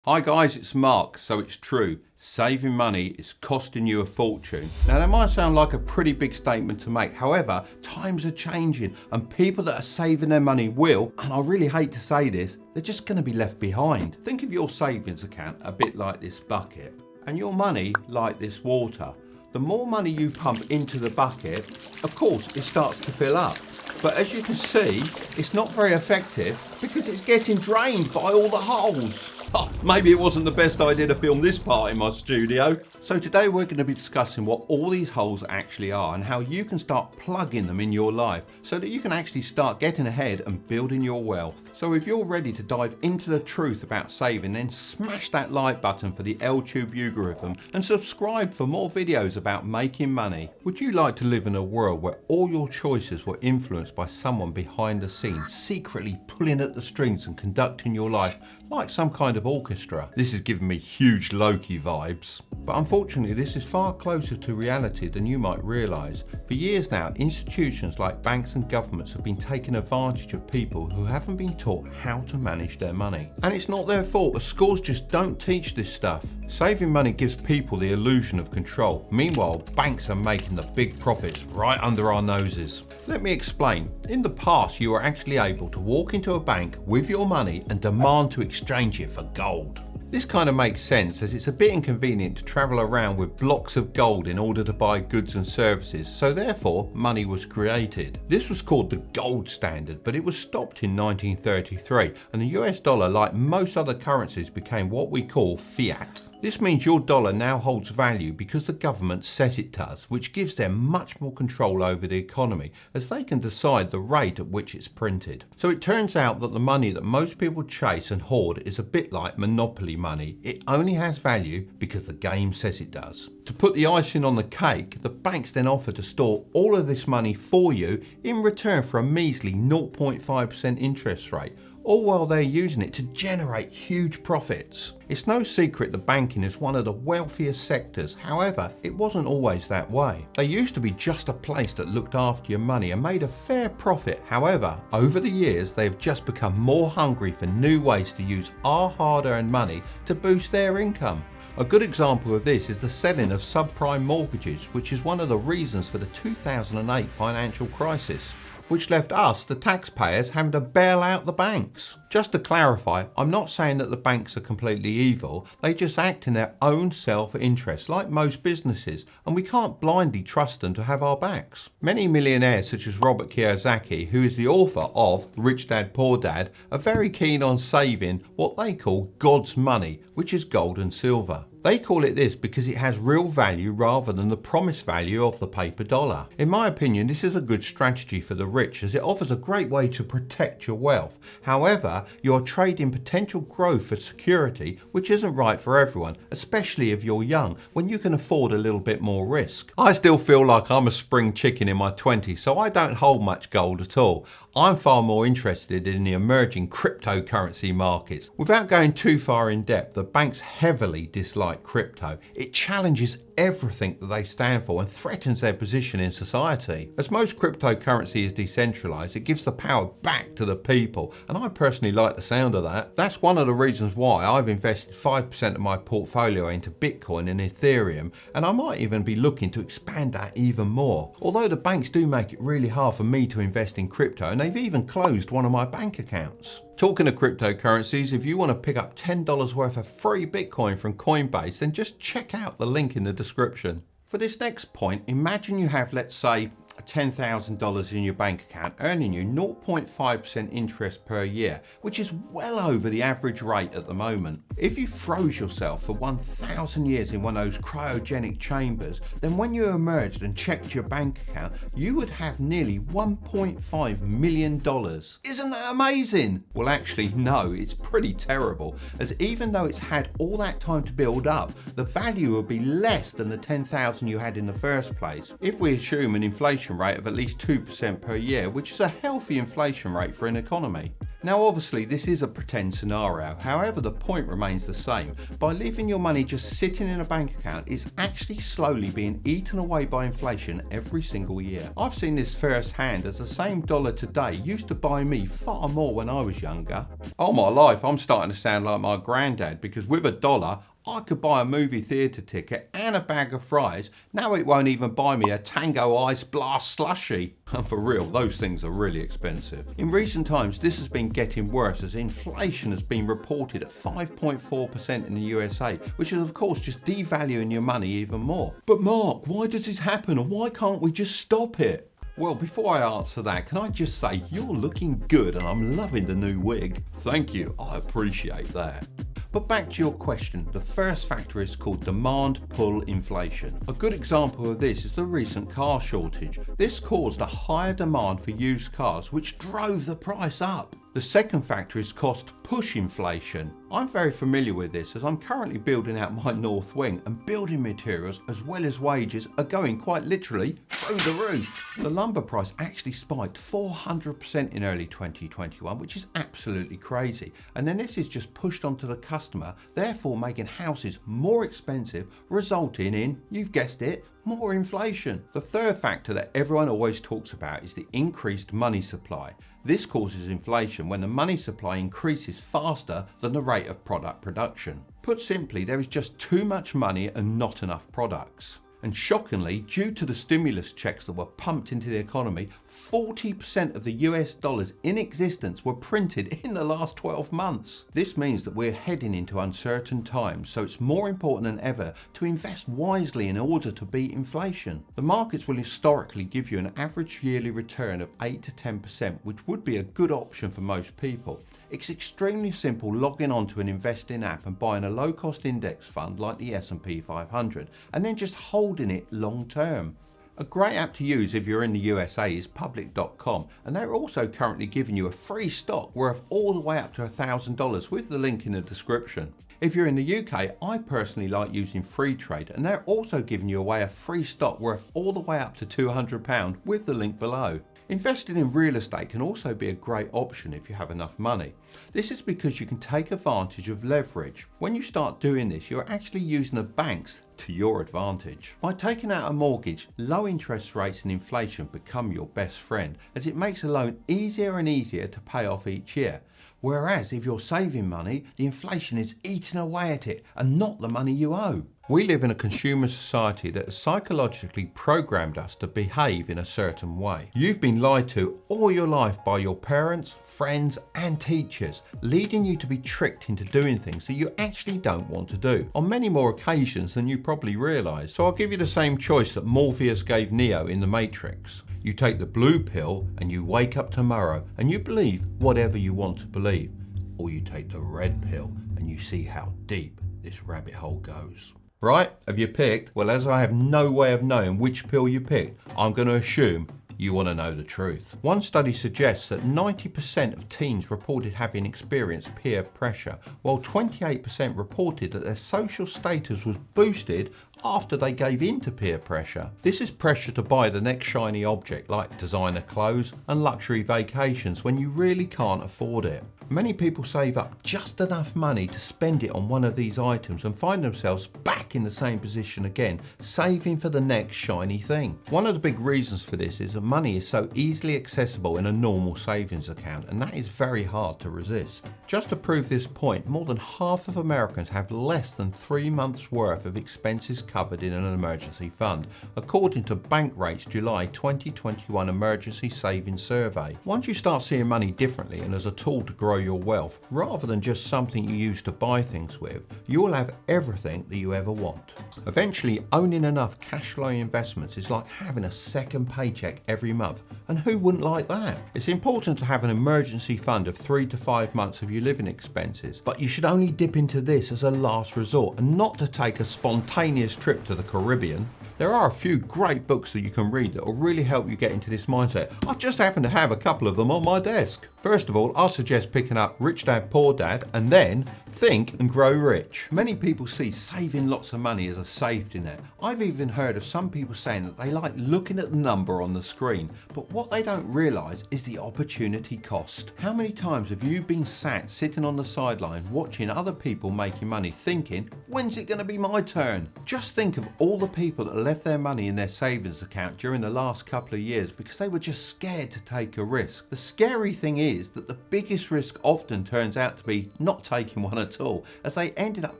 Hi guys, it's Mark. So it's true, saving money is costing you a fortune. Now that might sound like a pretty big statement to make. However, times are changing and people that are saving their money will, and I really hate to say this, they're just going to be left behind. Think of your savings account a bit like this bucket and your money like this water. The more money you pump into the bucket, of course it starts to fill up. But as you can see, it's not very effective because it's getting drained by all the holes. Oh, maybe it wasn't the best idea to film this part in my studio. So today we're going to be discussing what all these holes actually are and how you can start plugging them in your life so that you can actually start getting ahead and building your wealth. So if you're ready to dive into the truth about saving, then smash that like button for the LTube algorithm and subscribe for more videos about making money. Would you like to live in a world where all your choices were influenced by someone behind the scenes, secretly pulling at the strings and conducting your life like some kind of orchestra? This is giving me huge Loki vibes. But unfortunately, this is far closer to reality than you might realise. For years now, institutions like banks and governments have been taking advantage of people who haven't been taught how to manage their money. And it's not their fault, the schools just don't teach this stuff. Saving money gives people the illusion of control. Meanwhile, banks are making the big profits right under our noses. Let me explain. In the past, you were actually able to walk into a bank with your money and demand to exchange it for gold. This kind of makes sense as it's a bit inconvenient to travel around with blocks of gold in order to buy goods and services, so therefore money was created. This was called the gold standard, but it was stopped in 1933 and the US dollar, like most other currencies, became what we call fiat. This means your dollar now holds value because the government says it does, which gives them much more control over the economy as they can decide the rate at which it's printed. So it turns out that the money that most people chase and hoard is a bit like monopoly money. It only has value because the game says it does. To put the icing on the cake, the banks then offer to store all of this money for you in return for a measly 0.5% interest rate, all while they're using it to generate huge profits. It's no secret that banking is one of the wealthiest sectors. However, it wasn't always that way. They used to be just a place that looked after your money and made a fair profit. However, over the years, they have just become more hungry for new ways to use our hard-earned money to boost their income. A good example of this is the selling of subprime mortgages, which is one of the reasons for the 2008 financial crisis, which left us, the taxpayers, having to bail out the banks. Just to clarify, I'm not saying that the banks are completely evil, they just act in their own self-interest like most businesses, and we can't blindly trust them to have our backs. Many millionaires such as Robert Kiyosaki, who is the author of Rich Dad Poor Dad, are very keen on saving what they call God's money, which is gold and silver. They call it this because it has real value rather than the promised value of the paper dollar. In my opinion, this is a good strategy for the rich as it offers a great way to protect your wealth. However, you're trading potential growth for security, which isn't right for everyone, especially if you're young, when you can afford a little bit more risk. I still feel like I'm a spring chicken in my 20s, so I don't hold much gold at all. I'm far more interested in the emerging cryptocurrency markets. Without going too far in depth, the banks heavily dislike crypto. It challenges everything that they stand for and threatens their position in society. As most cryptocurrency is decentralized, it gives the power back to the people, and I personally like the sound of that. That's one of the reasons why I've invested 5% of my portfolio into Bitcoin and Ethereum, and I might even be looking to expand that even more. Although the banks do make it really hard for me to invest in crypto, and they've even closed one of my bank accounts. Talking of cryptocurrencies, if you want to pick up $10 worth of free Bitcoin from Coinbase, then just check out the link in the description. For this next point, imagine you have, let's say, $10,000 in your bank account, earning you 0.5% interest per year, which is well over the average rate at the moment. If you froze yourself for 1,000 years in one of those cryogenic chambers, then when you emerged and checked your bank account, you would have nearly $1.5 million. Isn't that amazing? Well, actually, no, it's pretty terrible, as even though it's had all that time to build up, the value will be less than the 10,000 you had in the first place. If we assume an inflation inflation rate of at least 2% per year, which is a healthy inflation rate for an economy. Now obviously this is a pretend scenario, however the point remains the same. By leaving your money just sitting in a bank account, it's actually slowly being eaten away by inflation every single year. I've seen this firsthand, as the same dollar today used to buy me far more when I was younger. All my life I'm starting to sound like my granddad, because with a dollar I could buy a movie theatre ticket and a bag of fries. Now it won't even buy me a Tango Ice Blast slushie. And for real, those things are really expensive. In recent times, this has been getting worse, as inflation has been reported at 5.4% in the USA, which is of course just devaluing your money even more. But Mark, why does this happen, and why can't we just stop it? Well, before I answer that, can I just say you're looking good and I'm loving the new wig. Thank you, I appreciate that. But back to your question, the first factor is called demand pull inflation. A good example of this is the recent car shortage. This caused a higher demand for used cars, which drove the price up. The second factor is cost push inflation. I'm very familiar with this, as I'm currently building out my north wing, and building materials as well as wages are going quite literally through the roof. The lumber price actually spiked 400% in early 2021, which is absolutely crazy. And then this is just pushed onto the customer, therefore making houses more expensive, resulting in, you've guessed it, more inflation. The third factor that everyone always talks about is the increased money supply. This causes inflation when the money supply increases faster than the rate of product production. Put simply, there is just too much money and not enough products. And shockingly, due to the stimulus checks that were pumped into the economy, 40% of the US dollars in existence were printed in the last 12 months. This means that we're heading into uncertain times, so it's more important than ever to invest wisely in order to beat inflation. The markets will historically give you an average yearly return of 8 to 10%, which would be a good option for most people. It's extremely simple logging onto an investing app and buying a low-cost index fund like the S&P 500, and then just holding it long term. A great app to use if you're in the USA is public.com, and they're also currently giving you a free stock worth all the way up to $1,000 with the link in the description. If you're in the UK, I personally like using Free Trade, and they're also giving you away a free stock worth all the way up to £200 with the link below. Investing in real estate can also be a great option if you have enough money. This is because you can take advantage of leverage. When you start doing this, you're actually using the banks to your advantage. By taking out a mortgage, low interest rates and inflation become your best friend, as it makes a loan easier and easier to pay off each year. Whereas if you're saving money, the inflation is eating away at it and not the money you owe. We live in a consumer society that has psychologically programmed us to behave in a certain way. You've been lied to all your life by your parents, friends and teachers, leading you to be tricked into doing things that you actually don't want to do, on many more occasions than you probably realise. So I'll give you the same choice that Morpheus gave Neo in The Matrix. You take the blue pill and you wake up tomorrow and you believe whatever you want to believe. Or you take the red pill and you see how deep this rabbit hole goes. Right, have you picked? Well, as I have no way of knowing which pill you picked, I'm going to assume you want to know the truth. One study suggests that 90% of teens reported having experienced peer pressure, while 28% reported that their social status was boosted after they gave in to peer pressure. This is pressure to buy the next shiny object like designer clothes and luxury vacations when you really can't afford it. Many people save up just enough money to spend it on one of these items and find themselves back in the same position again, saving for the next shiny thing. One of the big reasons for this is that money is so easily accessible in a normal savings account, and that is very hard to resist. Just to prove this point, more than half of Americans have less than 3 months worth of expenses covered in an emergency fund, according to Bankrate's July 2021 Emergency Savings Survey. Once you start seeing money differently and as a tool to grow your wealth, rather than just something you use to buy things with, you will have everything that you ever want. Eventually, owning enough cash flow investments is like having a second paycheck every month, and who wouldn't like that? It's important to have an emergency fund of 3 to 5 months of your living expenses, but you should only dip into this as a last resort and not to take a spontaneous trip to the Caribbean. There are a few great books that you can read that will really help you get into this mindset. I just happen to have a couple of them on my desk. First of all, I'll suggest picking up Rich Dad Poor Dad and then Think and Grow Rich. Many people see saving lots of money as a safety net. I've even heard of some people saying that they like looking at the number on the screen, but what they don't realise is the opportunity cost. How many times have you been sat sitting on the sideline watching other people making money thinking, when's it going to be my turn? Just think of all the people that left their money in their savings account during the last couple of years because they were just scared to take a risk. The scary thing is that the biggest risk often turns out to be not taking one at all, as they ended up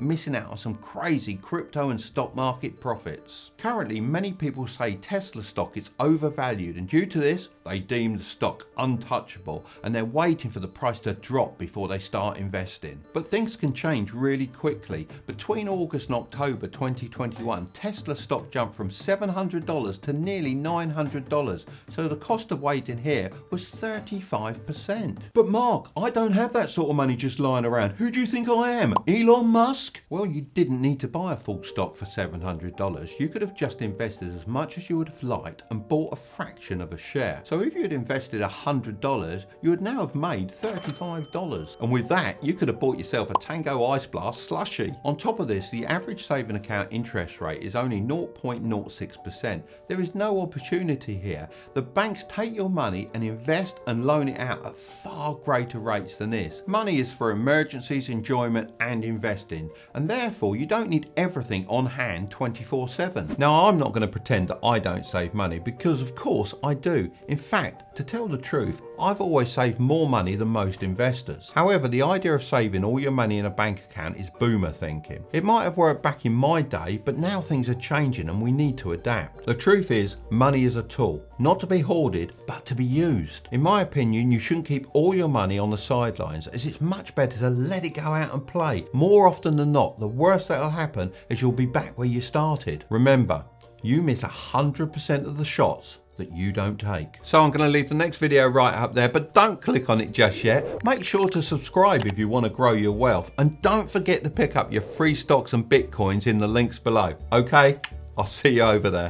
missing out on some crazy crypto and stock market profits. Currently, many people say Tesla stock is overvalued, and due to this, they deem the stock untouchable and they're waiting for the price to drop before they start investing. But things can change really quickly. Between August and October 2021, Tesla stock jumped from $700 to nearly $900, so the cost of waiting here was 35%. But Mark, I don't have that sort of money just lying around. Who do you think I am? Elon Musk? Well, you didn't need to buy a full stock for $700. You could have just invested as much as you would have liked and bought a fraction of a share. So if you had invested $100, you would now have made $35. And with that, you could have bought yourself a Tango Ice Blast slushie. On top of this, the average saving account interest rate is only 0.06%. There is no opportunity here. The banks take your money and invest and loan it out at far greater rates than this. Money is for emergencies, enjoyment and investing, and therefore you don't need everything on hand 24/7. Now, I'm not going to pretend that I don't save money, because of course I do. In fact, to tell the truth, I've always saved more money than most investors. However, the idea of saving all your money in a bank account is boomer thinking. It might have worked back in my day, but now things are changing and we need to adapt. The truth is, money is a tool, not to be hoarded, but to be used. In my opinion, you shouldn't keep all your money on the sidelines, as it's much better to let it go out and play. More often than not, the worst that'll happen is you'll be back where you started. Remember, you miss 100% of the shots that you don't take. So I'm going to leave the next video right up there, but don't click on it just yet. Make sure to subscribe if you want to grow your wealth, and don't forget to pick up your free stocks and bitcoins in the links below. Okay, I'll see you over there.